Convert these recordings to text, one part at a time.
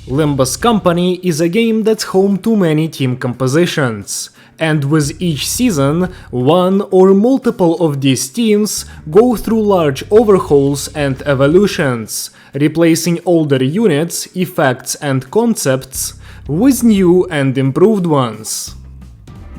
Limbus Company is a game that's home to many team compositions, and with each season, one or multiple of these teams go through large overhauls and evolutions, replacing older units, effects and concepts with new and improved ones.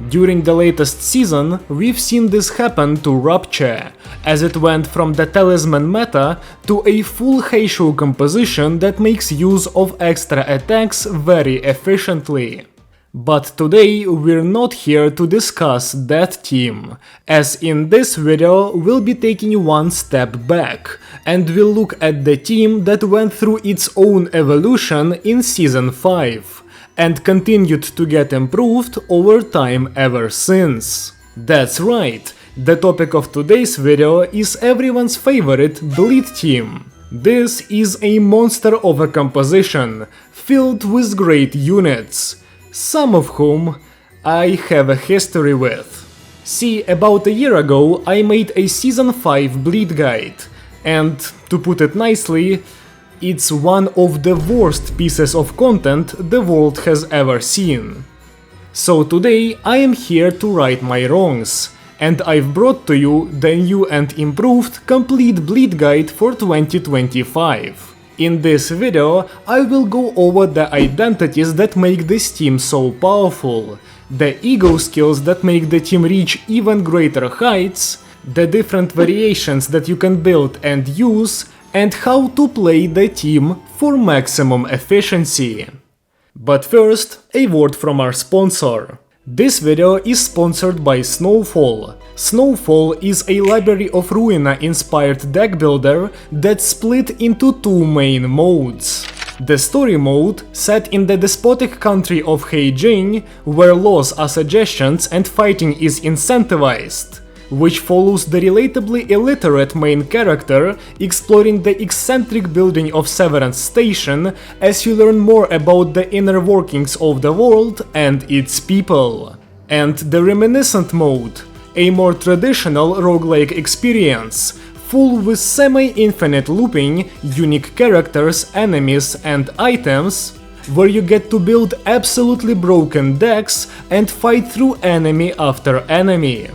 During the latest season, we've seen this happen to Rupture, as it went from the talisman meta to a full Heisho composition that makes use of extra attacks very efficiently. But today we're not here to discuss that team, as in this video we'll be taking one step back, and we'll look at the team that went through its own evolution in Season 5. And continued to get improved over time ever since. That's right, the topic of today's video is everyone's favorite Bleed team. This is a monster of a composition, filled with great units, some of whom I have a history with. See, about a year ago I made a Season 5 Bleed guide, and to put it nicely, it's one of the worst pieces of content the world has ever seen. So today I am here to right my wrongs, and I've brought to you the new and improved complete Bleed guide for 2025. In this video I will go over the identities that make this team so powerful, the ego skills that make the team reach even greater heights, the different variations that you can build and use, and how to play the team for maximum efficiency. But first, a word from our sponsor. This video is sponsored by Snowfall. Snowfall is a library of Ruina-inspired deck builder that's split into two main modes. The story mode, set in the despotic country of Heijing, where laws are suggestions and fighting is incentivized, which follows the relatably illiterate main character exploring the eccentric building of Severance Station as you learn more about the inner workings of the world and its people. And the reminiscent mode, a more traditional roguelike experience, full with semi-infinite looping, unique characters, enemies and items, where you get to build absolutely broken decks and fight through enemy after enemy.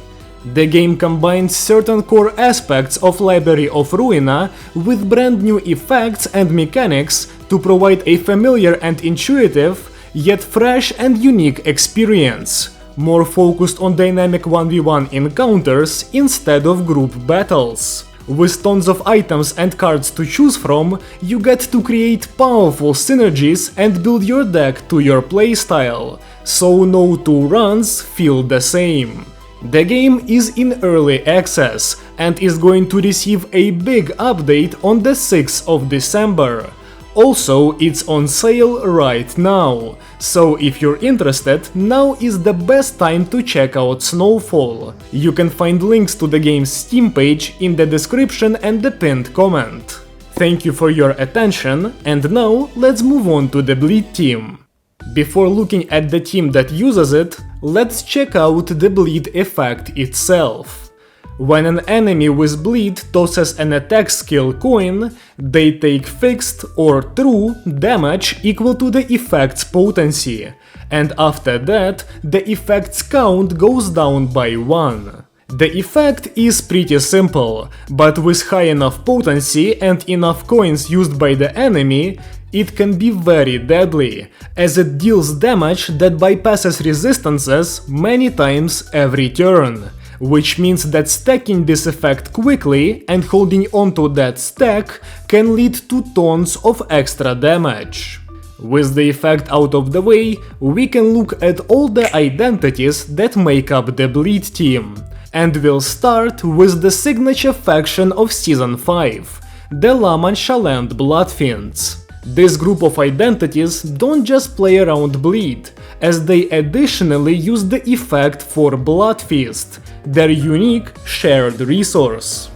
The game combines certain core aspects of Library of Ruina with brand new effects and mechanics to provide a familiar and intuitive, yet fresh and unique experience, more focused on dynamic 1v1 encounters instead of group battles. With tons of items and cards to choose from, you get to create powerful synergies and build your deck to your playstyle, so no two runs feel the same. The game is in early access and is going to receive a big update on the 6th of December. Also, it's on sale right now, so if you're interested, now is the best time to check out Snowfall. You can find links to the game's Steam page in the description and the pinned comment. Thank you for your attention, and now let's move on to the Bleed team. Before looking at the team that uses it, let's check out the Bleed effect itself. When an enemy with Bleed tosses an attack skill coin, they take fixed or true damage equal to the effect's potency, and after that, the effect's count goes down by 1. The effect is pretty simple, but with high enough potency and enough coins used by the enemy, it can be very deadly, as it deals damage that bypasses resistances many times every turn, which means that stacking this effect quickly and holding onto that stack can lead to tons of extra damage. With the effect out of the way, we can look at all the identities that make up the Bleed team, and we'll start with the signature faction of Season 5, the La Manchaland Bloodfiends. This group of identities don't just play around Bleed, as they additionally use the effect for Bloodfeast, their unique shared resource.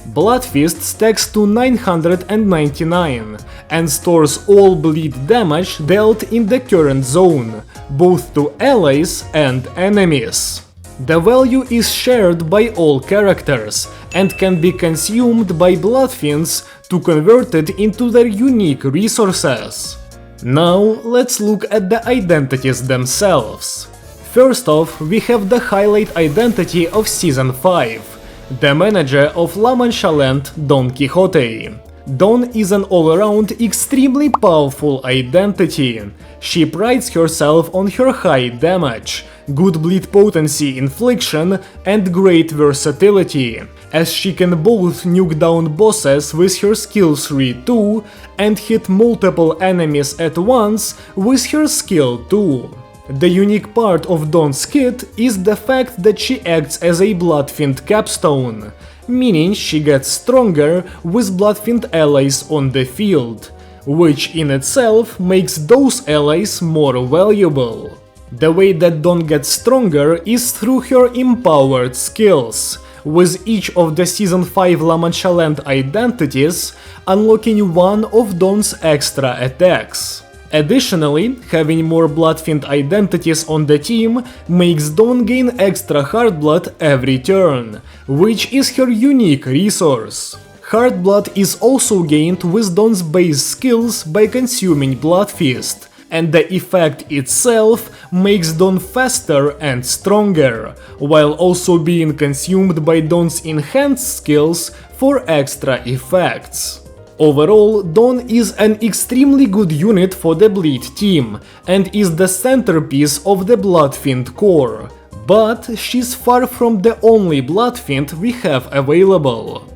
Bloodfeast stacks to 999 and stores all Bleed damage dealt in the current zone, both to allies and enemies. The value is shared by all characters and can be consumed by Bloodfiends to convert it into their unique resources. Now let's look at the identities themselves. First off, we have the highlight identity of Season 5, the manager of La Mancha Land, Don Quixote. Don is an all-around extremely powerful identity. She prides herself on her high damage, good bleed potency infliction, and great versatility, as she can both nuke down bosses with her skill 3-2 and hit multiple enemies at once with her skill 2. The unique part of Dawn's kit is the fact that she acts as a Bloodfiend capstone, meaning she gets stronger with Bloodfiend allies on the field, which in itself makes those allies more valuable. The way that Dawn gets stronger is through her empowered skills, with each of the Season 5 La Mancha Land identities unlocking one of Dawn's extra attacks. Additionally, having more Bloodfiend identities on the team makes Dawn gain extra Heartblood every turn, which is her unique resource. Heartblood is also gained with Dawn's base skills by consuming Bloodfist, and the effect itself makes Dawn faster and stronger, while also being consumed by Dawn's enhanced skills for extra effects. Overall, Dawn is an extremely good unit for the Bleed team, and is the centerpiece of the Bloodfiend core, but she's far from the only Bloodfiend we have available.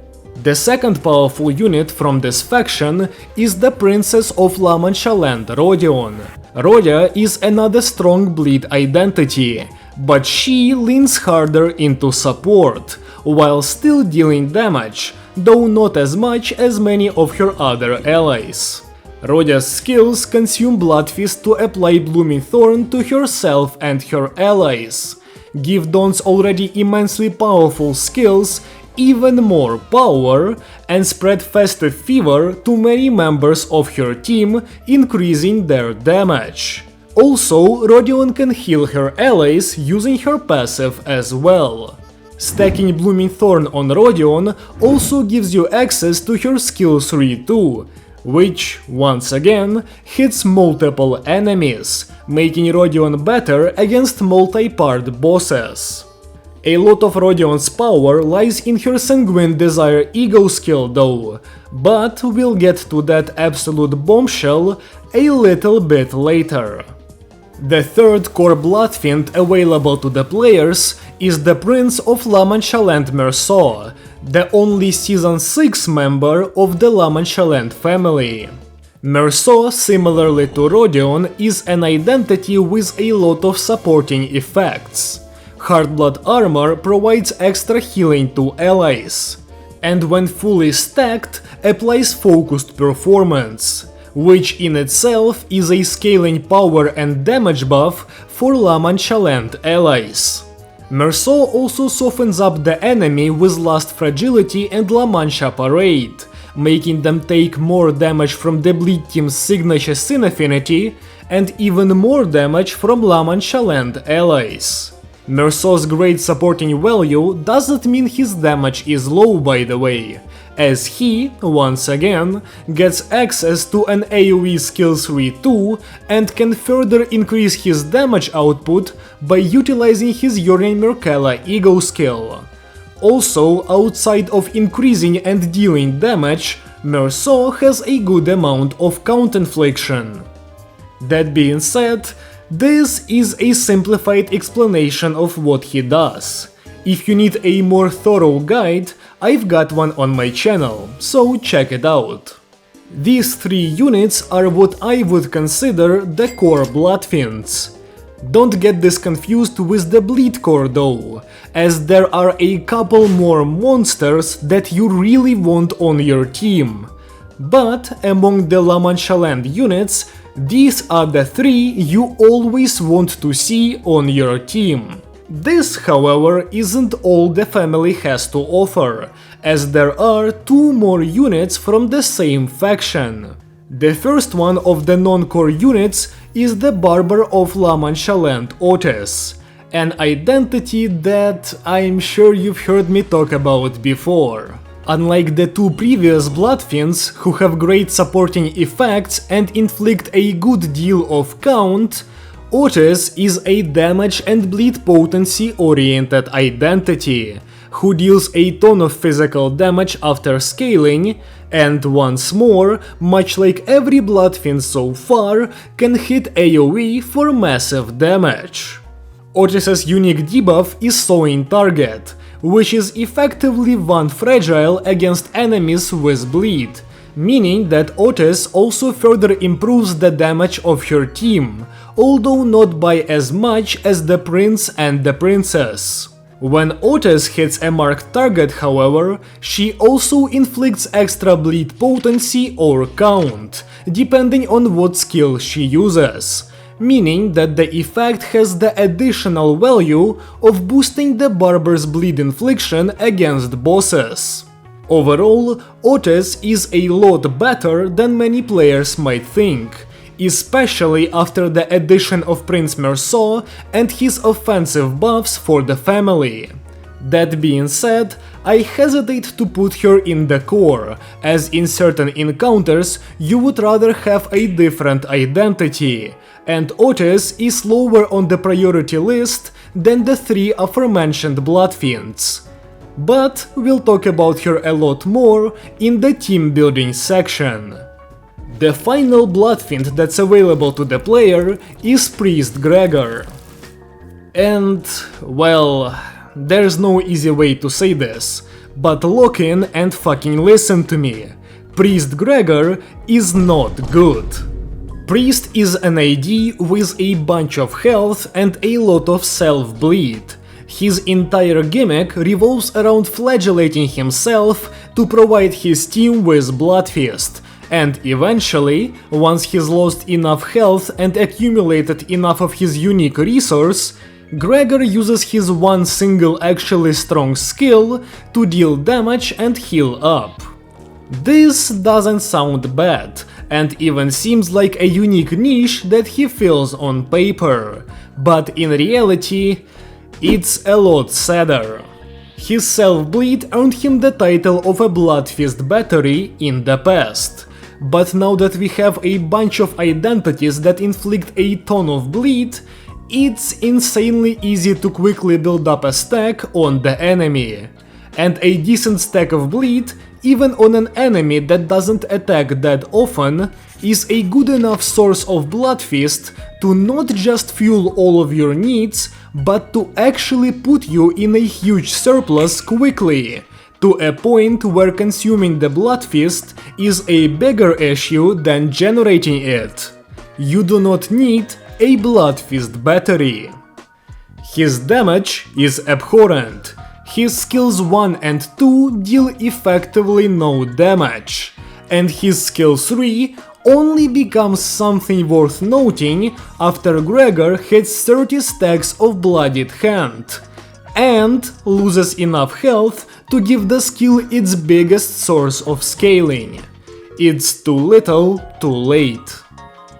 The second powerful unit from this faction is the Princess of La Mancha Land, Rodion. Rodia is another strong Bleed identity, but she leans harder into support, while still dealing damage, though not as much as many of her other allies. Rodia's skills consume Bloodfist to apply Blooming Thorn to herself and her allies, give Dawn's already immensely powerful skills even more power, and spread Festive Fever to many members of her team, increasing their damage. Also, Rodion can heal her allies using her passive as well. Stacking Blooming Thorn on Rodion also gives you access to her skill 3-2, which, once again, hits multiple enemies, making Rodion better against multi-part bosses. A lot of Rodion's power lies in her Sanguine Desire Ego skill though, but we'll get to that absolute bombshell a little bit later. The third core Bloodfiend available to the players is the Prince of La Mancha Land Merceau, the only Season 6 member of the La Mancha Land family. Merceau, similarly to Rodion, is an identity with a lot of supporting effects. Heartblood armor provides extra healing to allies, and when fully stacked, applies focused performance, which in itself is a scaling power and damage buff for La Mancha Land allies. Merceau also softens up the enemy with Last Fragility and La Mancha Parade, making them take more damage from the Bleed team's signature Sin Affinity and even more damage from La Mancha Land allies. Merceau's great supporting value doesn't mean his damage is low, by the way, as he, once again, gets access to an AoE skill 3-2 and can further increase his damage output by utilizing his Yorian Merkala Ego skill. Also, outside of increasing and dealing damage, Merceau has a good amount of count infliction. That being said, this is a simplified explanation of what he does. If you need a more thorough guide, I've got one on my channel, so check it out. These three units are what I would consider the core Bloodfiends. Don't get this confused with the Bleed core though, as there are a couple more monsters that you really want on your team. But among the La Mancha Land units, these are the three you always want to see on your team. This, however, isn't all the family has to offer, as there are two more units from the same faction. The first one of the non-core units is the Barber of La Mancha Land Otis, an identity that I'm sure you've heard me talk about before. Unlike the two previous Bloodfiends, who have great supporting effects and inflict a good deal of count, Otis is a damage and bleed potency oriented identity, who deals a ton of physical damage after scaling, and once more, much like every Bloodfiend so far, can hit AoE for massive damage. Otis's unique debuff is Sowing Target, which is effectively one fragile against enemies with bleed, meaning that Otis also further improves the damage of her team, although not by as much as the Prince and the Princess. When Otis hits a marked target, however, she also inflicts extra bleed potency or count, depending on what skill she uses, meaning that the effect has the additional value of boosting the barber's bleed infliction against bosses. Overall, Otis is a lot better than many players might think, especially after the addition of Prince Merceau and his offensive buffs for the family. That being said, I hesitate to put her in the core, as in certain encounters you would rather have a different identity, and Otis is lower on the priority list than the three aforementioned Bloodfiends. But we'll talk about her a lot more in the team building section. The final Bloodfiend that's available to the player is Priest Gregor. And, well, there's no easy way to say this, but lock in and fucking listen to me. Priest Gregor is not good. Priest is an AD with a bunch of health and a lot of self-bleed. His entire gimmick revolves around flagellating himself to provide his team with Bloodfist, and eventually, once he's lost enough health and accumulated enough of his unique resource, Gregor uses his one single actually strong skill to deal damage and heal up. This doesn't sound bad, and even seems like a unique niche that he fills on paper, but in reality, it's a lot sadder. His self-bleed earned him the title of a Bloodfist battery in the past, but now that we have a bunch of identities that inflict a ton of bleed, it's insanely easy to quickly build up a stack on the enemy. And a decent stack of bleed, even on an enemy that doesn't attack that often, is a good enough source of Bloodfist to not just fuel all of your needs, but to actually put you in a huge surplus quickly, to a point where consuming the Bloodfist is a bigger issue than generating it. You do not need a Bloodfist battery. His damage is abhorrent. His skills 1 and 2 deal effectively no damage, and his skill 3 only becomes something worth noting after Gregor hits 30 stacks of Bloodied Hand, and loses enough health to give the skill its biggest source of scaling. It's too little, too late.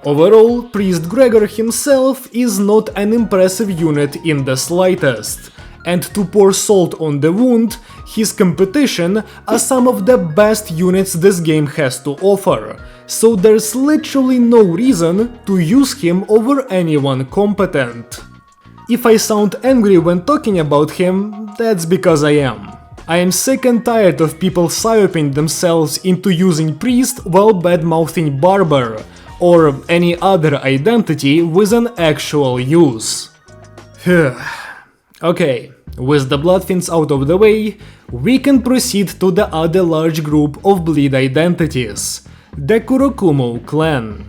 Overall, Priest Gregor himself is not an impressive unit in the slightest, and to pour salt on the wound, his competition are some of the best units this game has to offer, so there's literally no reason to use him over anyone competent. If I sound angry when talking about him, that's because I am. I am sick and tired of people psyoping themselves into using Priest while bad-mouthing Barber, or any other identity with an actual use. Okay, with the Bloodfiends out of the way, we can proceed to the other large group of bleed identities, the Kurokumo Clan.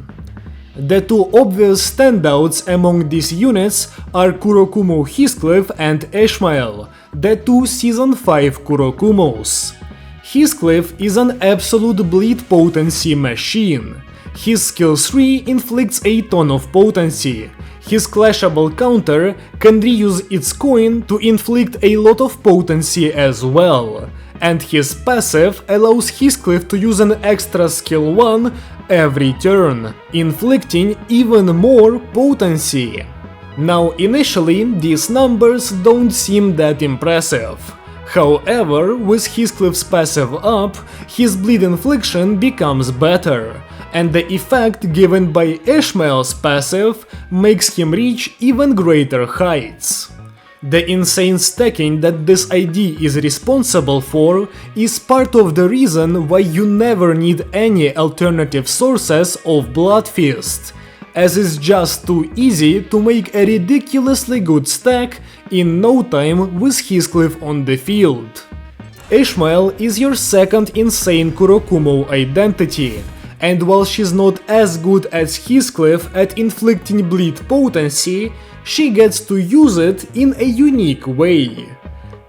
The two obvious standouts among these units are Kurokumo Heathcliff and Ishmael, the two Season 5 Kurokumos. Heathcliff is an absolute bleed potency machine. His skill 3 inflicts a ton of potency. His clashable counter can reuse its coin to inflict a lot of potency as well, and his passive allows Heathcliff to use an extra skill 1 every turn, inflicting even more potency. Now initially these numbers don't seem that impressive. However, with Heathcliff's passive up, his bleed infliction becomes better, and the effect given by Ishmael's passive makes him reach even greater heights. The insane stacking that this ID is responsible for is part of the reason why you never need any alternative sources of Bloodfist, as it's just too easy to make a ridiculously good stack in no time with Heathcliff on the field. Ishmael is your second insane Kurokumo identity, and while she's not as good as Heathcliff at inflicting bleed potency, she gets to use it in a unique way.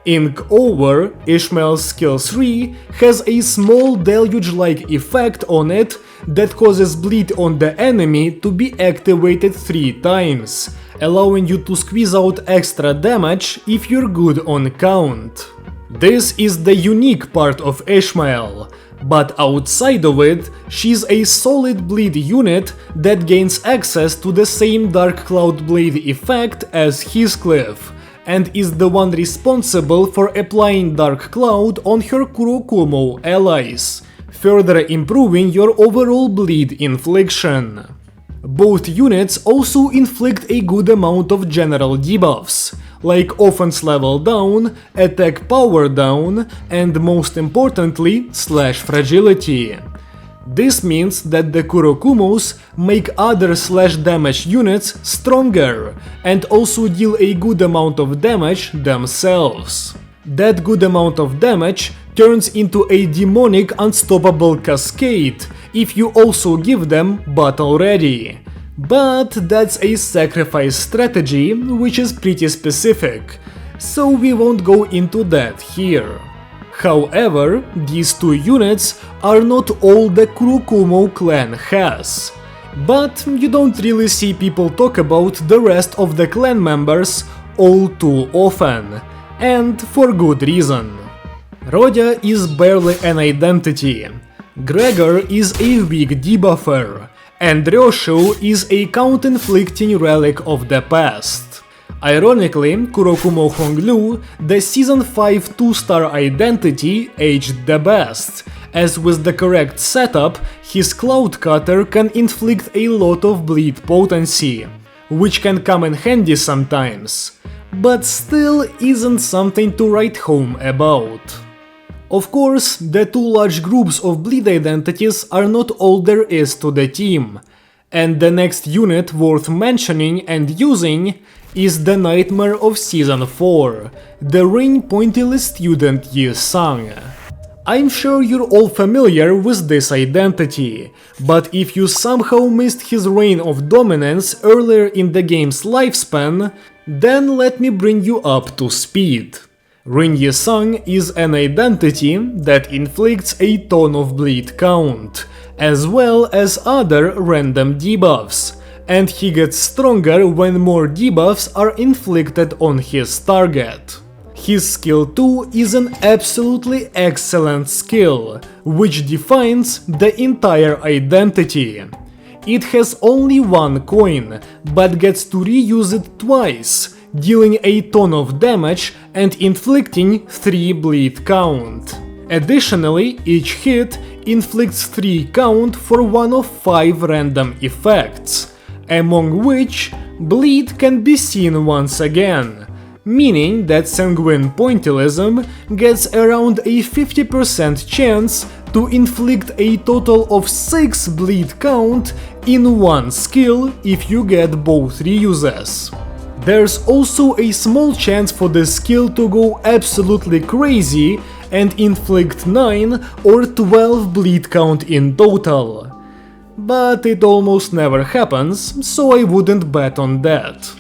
Ink Over, Ishmael's skill 3, has a small deluge-like effect on it that causes bleed on the enemy to be activated 3 times, allowing you to squeeze out extra damage if you're good on count. This is the unique part of Ishmael, but outside of it, she's a solid bleed unit that gains access to the same Dark Cloud Blade effect as Heathcliff, and is the one responsible for applying Dark Cloud on her Kurokumo allies, further improving your overall bleed infliction. Both units also inflict a good amount of general debuffs, like offense level down, attack power down, and most importantly, slash fragility. This means that the Kurokumos make other slash damage units stronger, and also deal a good amount of damage themselves. That good amount of damage turns into a demonic unstoppable cascade if you also give them battle ready. But that's a sacrifice strategy, which is pretty specific, so we won't go into that here. However, these 2 units are not all the Kurokumo Clan has. But you don't really see people talk about the rest of the clan members all too often, and for good reason. Rodya is barely an identity, Gregor is a weak debuffer, and Ryoshu is a count-inflicting relic of the past. Ironically, Kurokumo Honglu, the Season 5 2-star identity, aged the best, as with the correct setup, his Cloud Cutter can inflict a lot of bleed potency, which can come in handy sometimes, but still isn't something to write home about. Of course, the 2 large groups of bleed identities are not all there is to the team, and the next unit worth mentioning and using is the nightmare of Season 4, the Rain Pointillist student Yi-Sang. I'm sure you're all familiar with this identity, but if you somehow missed his reign of dominance earlier in the game's lifespan, then let me bring you up to speed. Rin Yi-Sang is an identity that inflicts a ton of bleed count, as well as other random debuffs, and he gets stronger when more debuffs are inflicted on his target. His skill 2 is an absolutely excellent skill, which defines the entire identity. It has only 1 coin, but gets to reuse it twice, dealing a ton of damage and inflicting 3 bleed count. Additionally, each hit inflicts 3 count for one of 5 random effects, among which bleed can be seen once again, meaning that Sanguine Pointillism gets around a 50% chance to inflict a total of 6 bleed count in one skill if you get both reuses. There's also a small chance for the skill to go absolutely crazy and inflict 9 or 12 bleed count in total. But it almost never happens, so I wouldn't bet on that.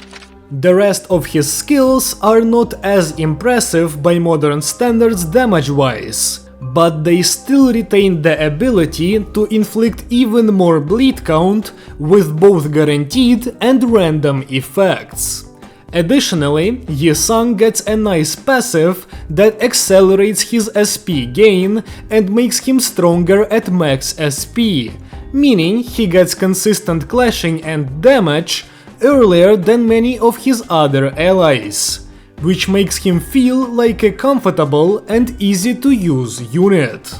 The rest of his skills are not as impressive by modern standards damage-wise, but they still retain the ability to inflict even more bleed count with both guaranteed and random effects. Additionally, Yi-Sang gets a nice passive that accelerates his SP gain and makes him stronger at max SP, meaning he gets consistent clashing and damage earlier than many of his other allies, which makes him feel like a comfortable and easy to use unit.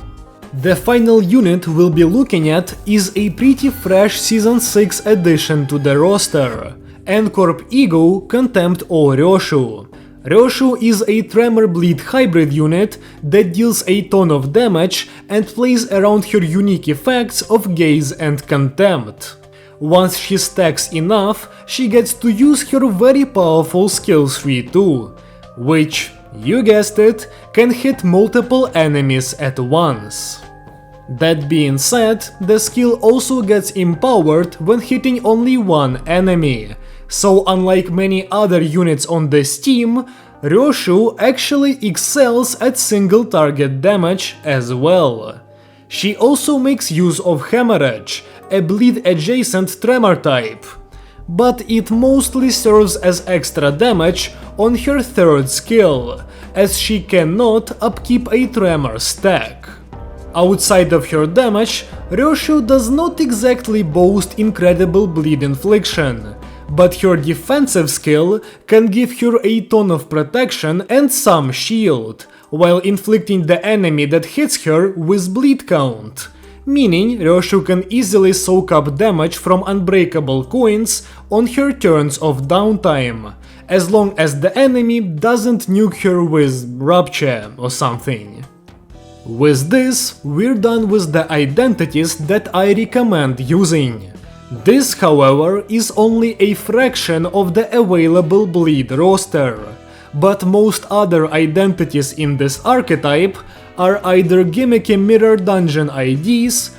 The final unit we'll be looking at is a pretty fresh Season 6 addition to the roster, N-Corp Ego Contempt O Ryoshu. Ryoshu is a Tremor Bleed hybrid unit that deals a ton of damage and plays around her unique effects of Gaze and Contempt. Once she stacks enough, she gets to use her very powerful skill tree too, which, you guessed it, can hit multiple enemies at once. That being said, the skill also gets empowered when hitting only one enemy, so unlike many other units on this team, Ryoshu actually excels at single target damage as well. She also makes use of Hemorrhage, a bleed adjacent tremor type, but it mostly serves as extra damage on her third skill, as she cannot upkeep a tremor stack. Outside of her damage, Ryoshu does not exactly boast incredible bleed infliction, but her defensive skill can give her a ton of protection and some shield, while inflicting the enemy that hits her with bleed count, meaning Ryoshu can easily soak up damage from unbreakable coins on her turns of downtime, as long as the enemy doesn't nuke her with Rupture or something. With this, we're done with the identities that I recommend using. This, however, is only a fraction of the available bleed roster, but most other identities in this archetype are either gimmicky mirror dungeon IDs,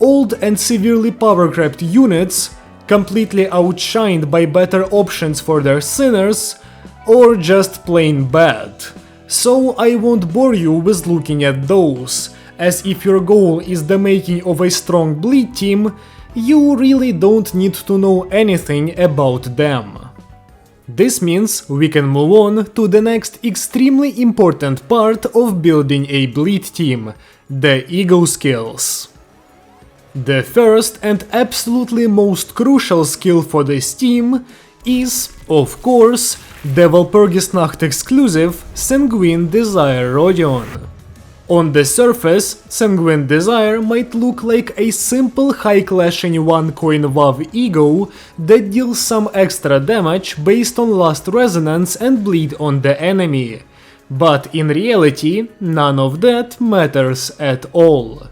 old and severely power-crept units, completely outshined by better options for their sinners, or just plain bad. So I won't bore you with looking at those, as if your goal is the making of a strong bleed team, you really don't need to know anything about them. This means we can move on to the next extremely important part of building a bleed team, the ego skills. The first and absolutely most crucial skill for this team is, of course, the Walpurgisnacht exclusive Sanguine Desire Rodion. On the surface, Sanguine Desire might look like a simple high-clashing one-coin WoW ego that deals some extra damage based on Last Resonance and bleed on the enemy, but in reality, none of that matters at all.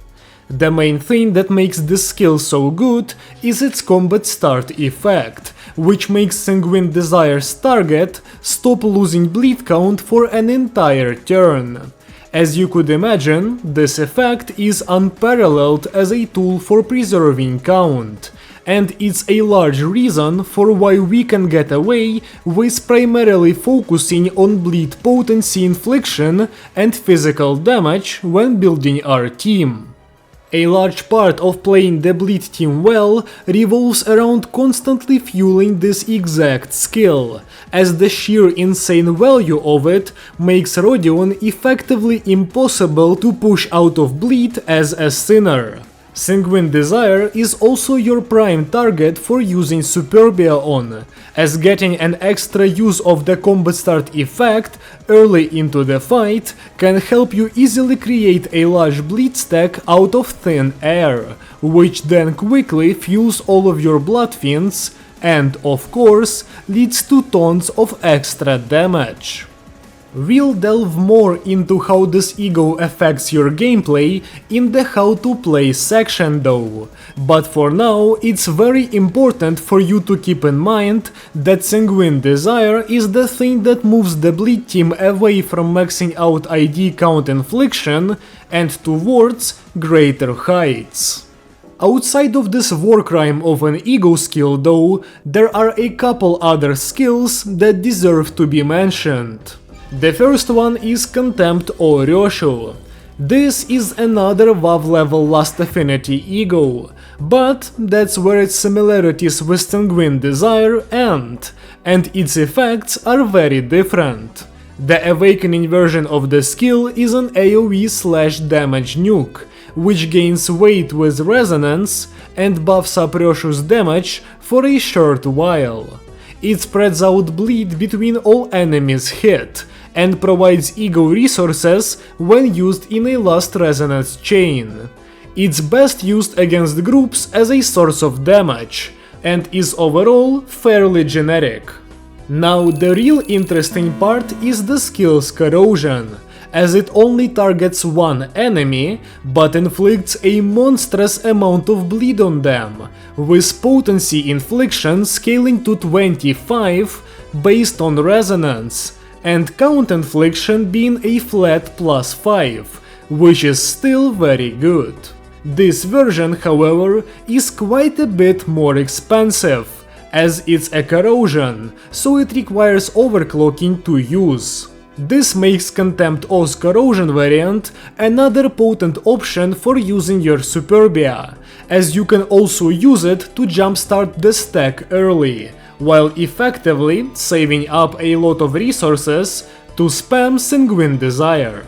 The main thing that makes this skill so good is its combat start effect, which makes Sanguine Desire's target stop losing bleed count for an entire turn. As you could imagine, this effect is unparalleled as a tool for preserving count, and it's a large reason for why we can get away with primarily focusing on bleed potency infliction and physical damage when building our team. A large part of playing the bleed team well revolves around constantly fueling this exact skill, as the sheer insane value of it makes Rodion effectively impossible to push out of bleed as a sinner. Sanguine Desire is also your prime target for using Superbia on, as getting an extra use of the combat start effect early into the fight can help you easily create a large bleed stack out of thin air, which then quickly fuels all of your Bloodfiends and, of course, leads to tons of extra damage. We'll delve more into how this ego affects your gameplay in the how to play section though, but for now it's very important for you to keep in mind that Sanguine Desire is the thing that moves the bleed team away from maxing out ID count infliction and towards greater heights. Outside of this war crime of an ego skill though, there are a couple other skills that deserve to be mentioned. The first one is Contempt O Ryoshu. This is another WoW level Last Affinity ego, but that's where its similarities with Sanguine Desire end, and its effects are very different. The Awakening version of the skill is an AoE/damage nuke, which gains weight with resonance and buffs up Ryoshu's damage for a short while. It spreads out bleed between all enemies hit, and provides ego resources when used in a last resonance chain. It's best used against groups as a source of damage, and is overall fairly generic. Now the real interesting part is the skill's corrosion, as it only targets one enemy, but inflicts a monstrous amount of bleed on them, with potency infliction scaling to 25 based on resonance, and count infliction being a flat +5, which is still very good. This version, however, is quite a bit more expensive, as it's a corrosion, so it requires overclocking to use. This makes Contempt O's corrosion variant another potent option for using your Superbia, as you can also use it to jumpstart the stack early, while effectively saving up a lot of resources to spam Sanguine Desire.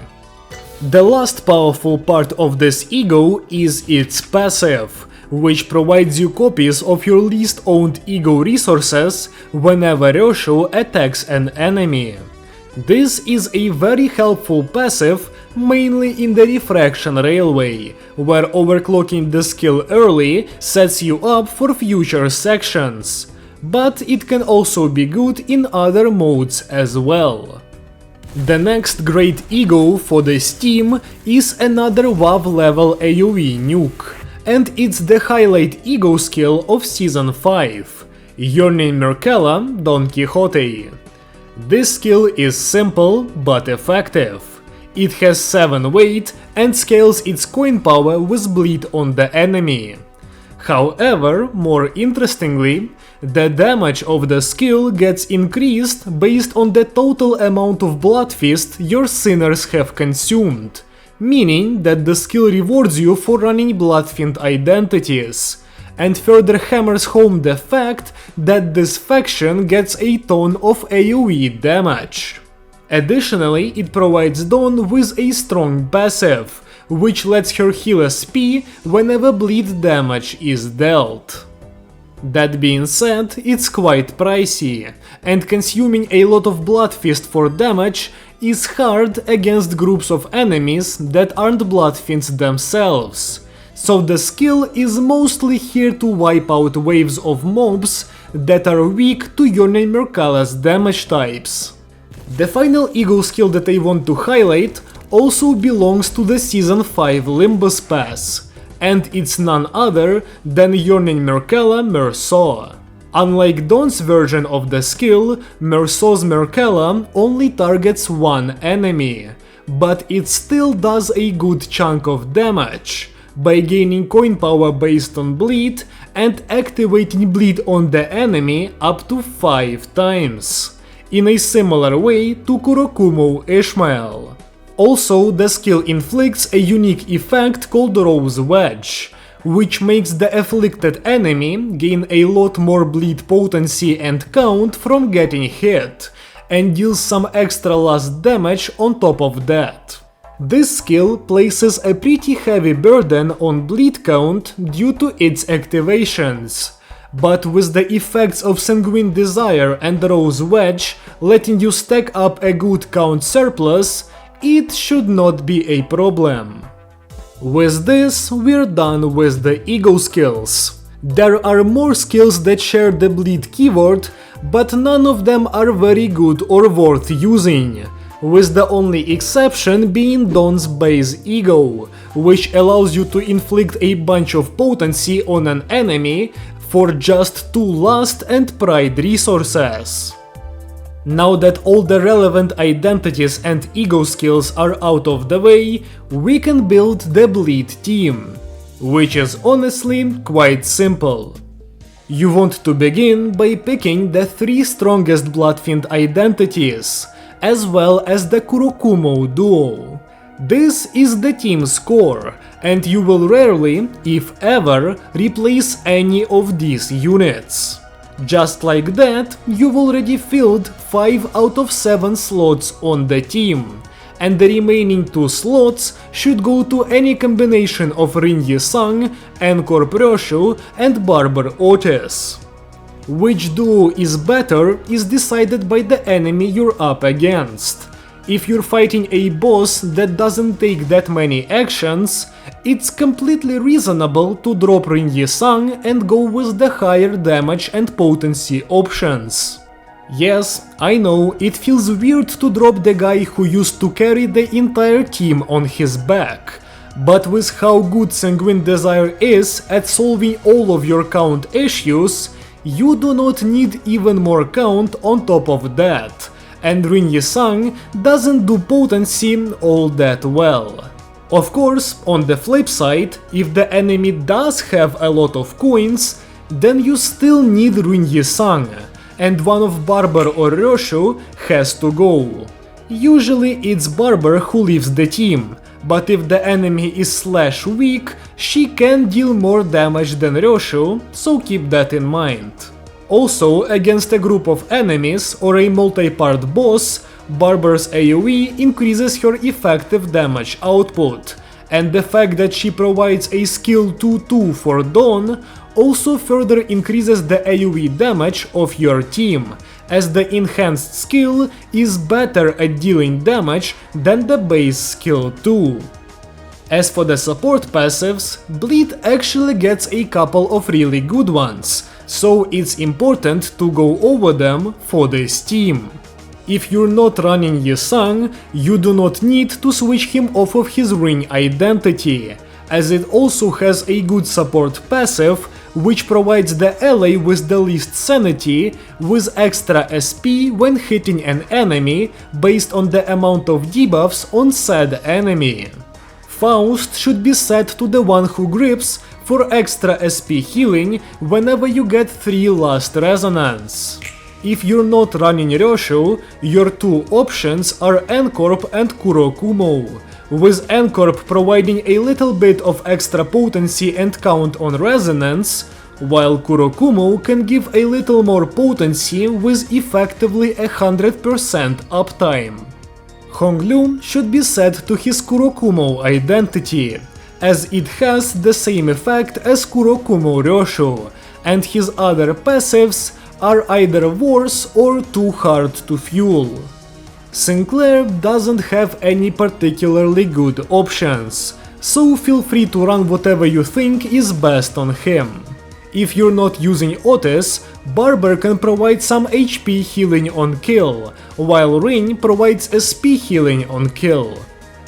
The last powerful part of this ego is its passive, which provides you copies of your least owned ego resources whenever Ryosho attacks an enemy. This is a very helpful passive, mainly in the Refraction Railway, where overclocking the skill early sets you up for future sections, but it can also be good in other modes as well. The next great ego for this team is another WoW level AoE nuke, and it's the highlight ego skill of Season 5, Your Name Merkela Don Quixote. This skill is simple but effective. It has 7 weight and scales its coin power with bleed on the enemy. However, more interestingly, the damage of the skill gets increased based on the total amount of Bloodfist your sinners have consumed, meaning that the skill rewards you for running Bloodfiend identities, and further hammers home the fact that this faction gets a ton of AoE damage. Additionally, it provides Dawn with a strong passive, which lets her heal SP whenever bleed damage is dealt. That being said, it's quite pricey, and consuming a lot of Bloodfist for damage is hard against groups of enemies that aren't Bloodfiends themselves, so the skill is mostly here to wipe out waves of mobs that are weak to Your Name Merkela's damage types. The final ego skill that I want to highlight also belongs to the Season 5 Limbus pass, and it's none other than Your Name Merkela Merceau. Unlike Dawn's version of the skill, Merceau's Merkela only targets one enemy, but it still does a good chunk of damage, by gaining coin power based on bleed and activating bleed on the enemy up to 5 times, in a similar way to Kurokumo Ishmael. Also, the skill inflicts a unique effect called Rose Wedge, which makes the afflicted enemy gain a lot more bleed potency and count from getting hit, and deals some extra last damage on top of that. This skill places a pretty heavy burden on bleed count due to its activations, but with the effects of Sanguine Desire and Rose Wedge letting you stack up a good count surplus, it should not be a problem. With this, we're done with the ego skills. There are more skills that share the bleed keyword, but none of them are very good or worth using, with the only exception being Dawn's base ego, which allows you to inflict a bunch of potency on an enemy for just 2 lust and pride resources. Now that all the relevant identities and ego skills are out of the way, we can build the bleed team, which is honestly quite simple. You want to begin by picking the 3 strongest Bloodfiend identities, as well as the Kurokumo duo. This is the team's core, and you will rarely, if ever, replace any of these units. Just like that, you've already filled 5 out of 7 slots on the team, and the remaining 2 slots should go to any combination of Rin Yi-sang, Encore Ryosho and Barber Otis. Which duo is better is decided by the enemy you're up against. If you're fighting a boss that doesn't take that many actions, it's completely reasonable to drop Rin Yi-sang and go with the higher damage and potency options. Yes, I know, it feels weird to drop the guy who used to carry the entire team on his back, but with how good Sanguine Desire is at solving all of your count issues, you do not need even more count on top of that, and Rin Yi-sang doesn't do potency all that well. Of course, on the flip side, if the enemy does have a lot of coins, then you still need Rin Yi-sang, and one of Barber or Ryoshu has to go. Usually it's Barber who leaves the team, but if the enemy is slash weak, she can deal more damage than Ryoshu, so keep that in mind. Also, against a group of enemies or a multi-part boss, Barber's AoE increases her effective damage output, and the fact that she provides a skill 2-2 for Dawn also further increases the AoE damage of your team, as the enhanced skill is better at dealing damage than the base skill 2. As for the support passives, Bleed actually gets a couple of really good ones, so it's important to go over them for this team. If you're not running Yi-sang, you do not need to switch him off of his ring identity, as it also has a good support passive which provides the ally with the least sanity with extra SP when hitting an enemy based on the amount of debuffs on said enemy. Faust should be set to the one who grips for extra SP healing whenever you get 3 last resonance. If you're not running Ryoshu, your two options are N-Corp and Kurokumo, with N-Corp providing a little bit of extra potency and count on resonance, while Kurokumo can give a little more potency with effectively 100% uptime. Honglu should be set to his Kurokumo identity, as it has the same effect as Kurokumo Ryoshu, and his other passives are either worse or too hard to fuel. Sinclair doesn't have any particularly good options, so feel free to run whatever you think is best on him. If you're not using Otis, Barber can provide some HP healing on kill, while Rin provides SP healing on kill.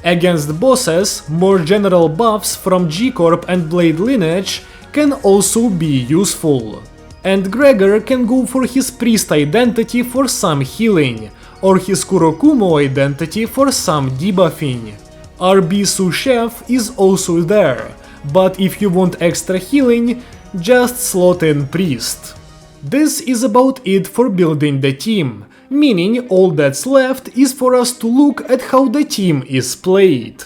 Against bosses, more general buffs from G-Corp and Blade Lineage can also be useful. And Gregor can go for his Priest identity for some healing, or his Kurokumo identity for some debuffing. RB Sous Chef is also there, but if you want extra healing, just slot in Priest. This is about it for building the team, meaning all that's left is for us to look at how the team is played.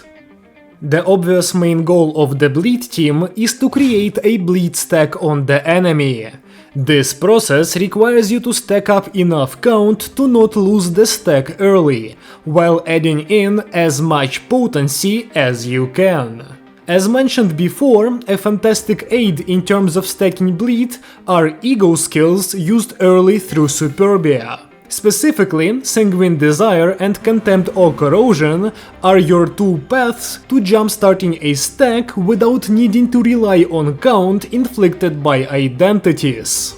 The obvious main goal of the Bleed team is to create a Bleed stack on the enemy. This process requires you to stack up enough count to not lose the stack early, while adding in as much potency as you can. As mentioned before, a fantastic aid in terms of stacking Bleed are ego skills used early through Superbia. Specifically, Sanguine Desire and Contempt or Corrosion are your two paths to jumpstarting a stack without needing to rely on count inflicted by identities.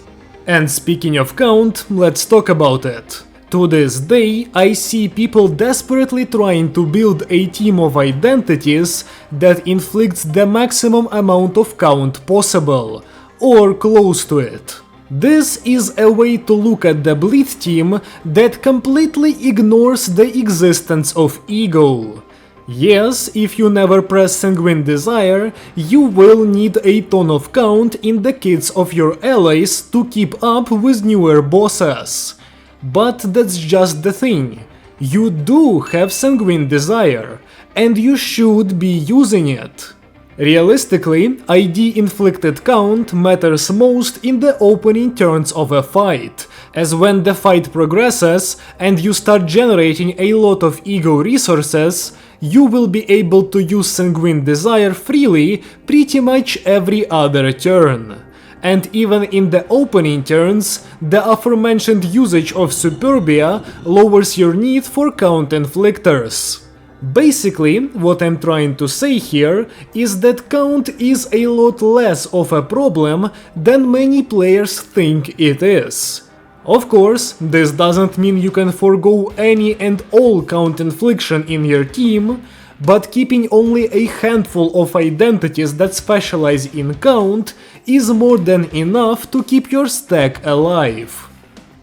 And speaking of count, let's talk about it. To this day, I see people desperately trying to build a team of identities that inflicts the maximum amount of count possible, or close to it. This is a way to look at the Bleed team that completely ignores the existence of ego. Yes, if you never press Sanguine Desire, you will need a ton of count in the kits of your allies to keep up with newer bosses. But that's just the thing. You do have Sanguine Desire, and you should be using it. Realistically, ID inflicted count matters most in the opening turns of a fight, as when the fight progresses and you start generating a lot of ego resources, you will be able to use Sanguine Desire freely pretty much every other turn. and even in the opening turns, the aforementioned usage of Superbia lowers your need for count inflictors. Basically, what I'm trying to say here is that count is a lot less of a problem than many players think it is. Of course, this doesn't mean you can forego any and all count infliction in your team, but keeping only a handful of identities that specialize in count is more than enough to keep your stack alive.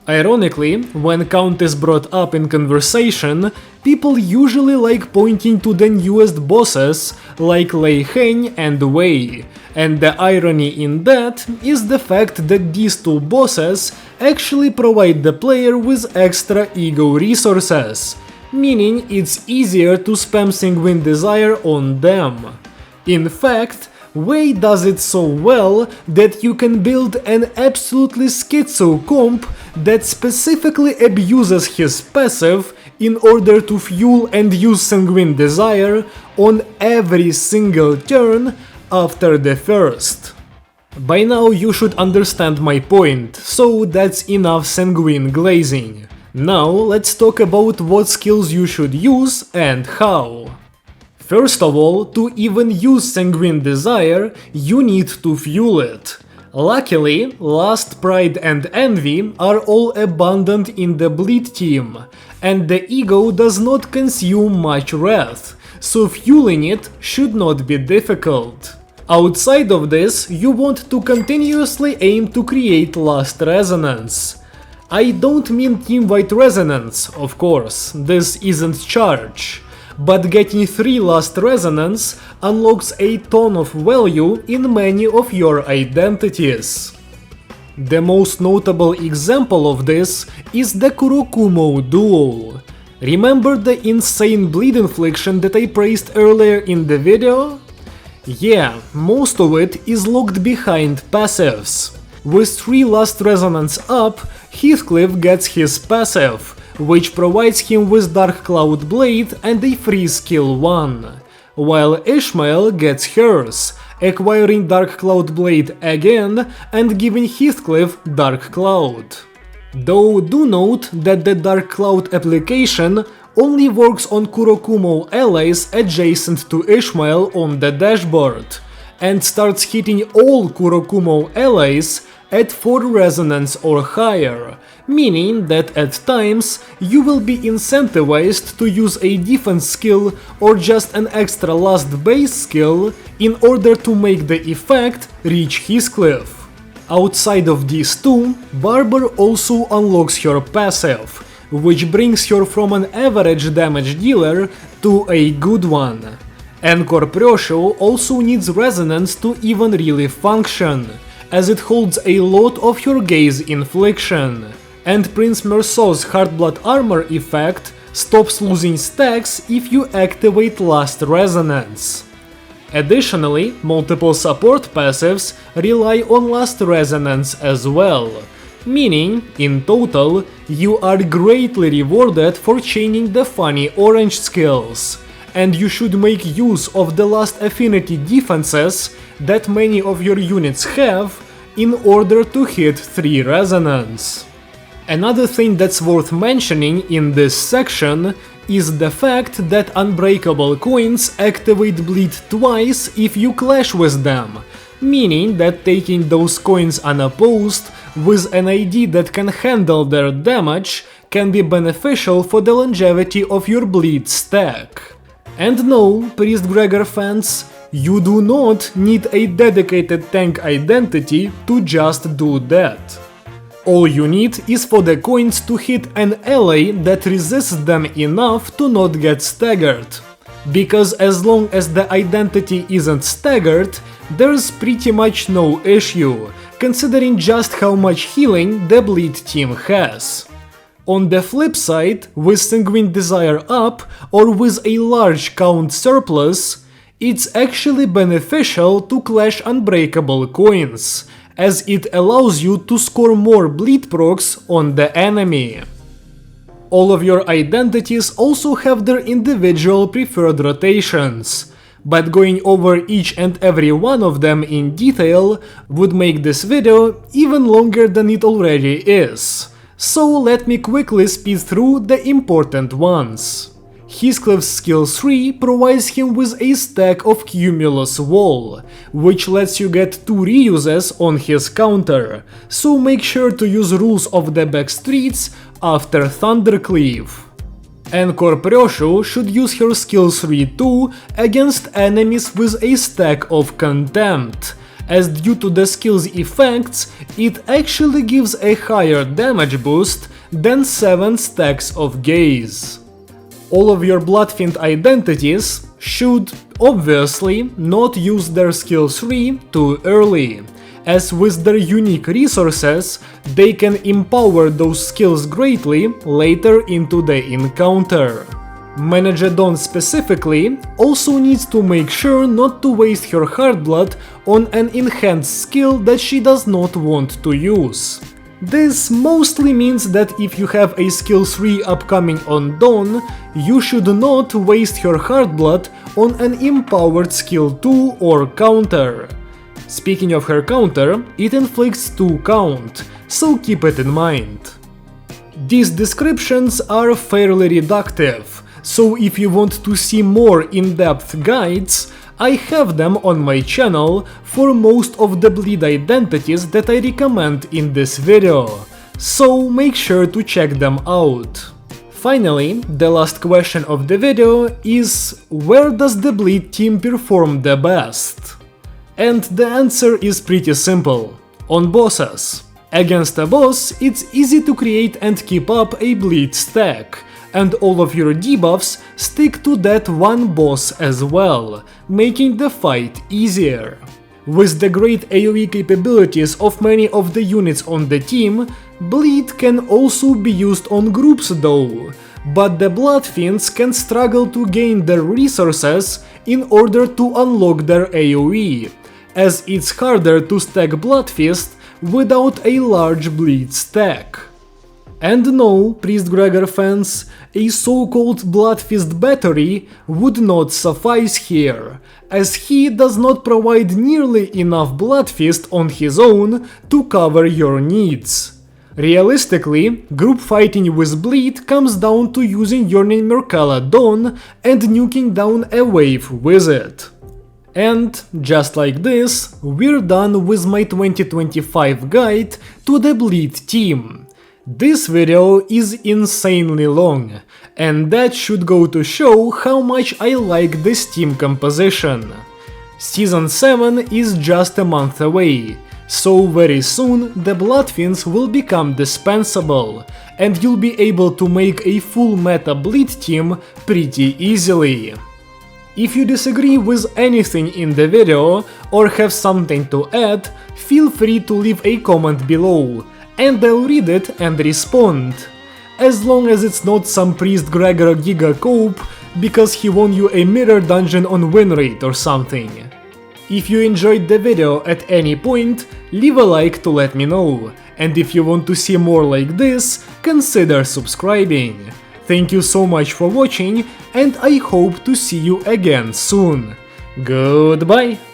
Ironically, when count is brought up in conversation, people usually like pointing to the newest bosses like Lei Heng and Wei, and the irony in that is the fact that these two bosses actually provide the player with extra ego resources, meaning it's easier to spam Sanguine Desire on them. In fact, Wei does it so well that you can build an absolutely schizo comp that specifically abuses his passive in order to fuel and use Sanguine Desire on every single turn after the first. By now you should understand my point, so that's enough sanguine glazing. Now let's talk about what skills you should use and how. First of all, to even use Sanguine Desire, you need to fuel it. Luckily, Lust, Pride and Envy are all abundant in the Bleed team, and the ego does not consume much wrath, so fueling it should not be difficult. Outside of this, you want to continuously aim to create Lust Resonance. I don't mean Team-wide Resonance, of course, this isn't charge. But getting 3 Lust Resonance unlocks a ton of value in many of your identities. The most notable example of this is the Kurokumo duo. Remember the insane bleed infliction that I praised earlier in the video? Yeah, most of it is locked behind passives. With 3 Lust Resonance up, Heathcliff gets his passive, which provides him with Dark Cloud Blade and a free skill 1, while Ishmael gets hers, acquiring Dark Cloud Blade again and giving Heathcliff Dark Cloud. Though do note that the Dark Cloud application only works on Kurokumo allies adjacent to Ishmael on the dashboard, and starts hitting all Kurokumo allies at 4 resonance or higher, meaning that at times you will be incentivized to use a defense skill or just an extra last base skill in order to make the effect reach Heathcliff. Outside of these two, Barber also unlocks her passive, which brings her from an average damage dealer to a good one. Encore Pressure also needs resonance to even really function, as it holds a lot of your gaze infliction, and Prince Merceau's Heartblood Armor effect stops losing stacks if you activate Last Resonance. Additionally, multiple support passives rely on Last Resonance as well, meaning, in total, you are greatly rewarded for chaining the funny orange skills, and you should make use of the last affinity defenses that many of your units have in order to hit 3 resonance. Another thing that's worth mentioning in this section is the fact that Unbreakable coins activate bleed twice if you clash with them, meaning that taking those coins unopposed with an ID that can handle their damage can be beneficial for the longevity of your bleed stack. And no, Priest Gregor fans, you do not need a dedicated tank identity to just do that. All you need is for the coins to hit an ally that resists them enough to not get staggered. Because as long as the identity isn't staggered, there's pretty much no issue, considering just how much healing the bleed team has. On the flip side, with Sanguine Desire up or with a large count surplus, it's actually beneficial to clash Unbreakable coins, as it allows you to score more bleed procs on the enemy. All of your identities also have their individual preferred rotations, but going over each and every one of them in detail would make this video even longer than it already is. So let me quickly speed through the important ones. Heathcliff's skill 3 provides him with a stack of Cumulus Wall, which lets you get 2 reuses on his counter, so make sure to use Rules of the Back Streets after Thundercleave. And Corproshu should use her skill 3 too against enemies with a stack of Contempt, as due to the skill's effects, it actually gives a higher damage boost than 7 stacks of Gaze. All of your Bloodfiend identities should, obviously, not use their skill 3 too early, as with their unique resources, they can empower those skills greatly later into the encounter. Managedon specifically also needs to make sure not to waste her Heartblood on an enhanced skill that she does not want to use. This mostly means that if you have a skill 3 upcoming on Dawn, you should not waste her Heartblood on an empowered skill 2 or counter. Speaking of her counter, it inflicts 2 count, so keep it in mind. These descriptions are fairly reductive, so if you want to see more in-depth guides, I have them on my channel for most of the bleed identities that I recommend in this video, so make sure to check them out. Finally, the last question of the video is: where does the bleed team perform the best? And the answer is pretty simple: on bosses. Against a boss, it's easy to create and keep up a bleed stack, and all of your debuffs stick to that one boss as well, making the fight easier. With the great AoE capabilities of many of the units on the team, bleed can also be used on groups though, but the Bloodfiends can struggle to gain their resources in order to unlock their AoE, as it's harder to stack Bloodfist without a large bleed stack. And no, Priest Gregor fans, a so-called Bloodfist battery would not suffice here, as he does not provide nearly enough Bloodfist on his own to cover your needs. Realistically, group fighting with bleed comes down to using Yearning Merkala Dawn and nuking down a wave with it. And, just like this, we're done with my 2025 guide to the bleed team. This video is insanely long, and that should go to show how much I like this team composition. Season 7 is just a month away, so very soon the Bloodfiends will become dispensable, and you'll be able to make a full meta bleed team pretty easily. If you disagree with anything in the video or have something to add, feel free to leave a comment below, and I'll read it and respond. As long as it's not some Priest Gregor Giga Cope because he won you a mirror dungeon on win rate or something. If you enjoyed the video at any point, leave a like to let me know, and if you want to see more like this, consider subscribing. Thank you so much for watching, and I hope to see you again soon. Goodbye!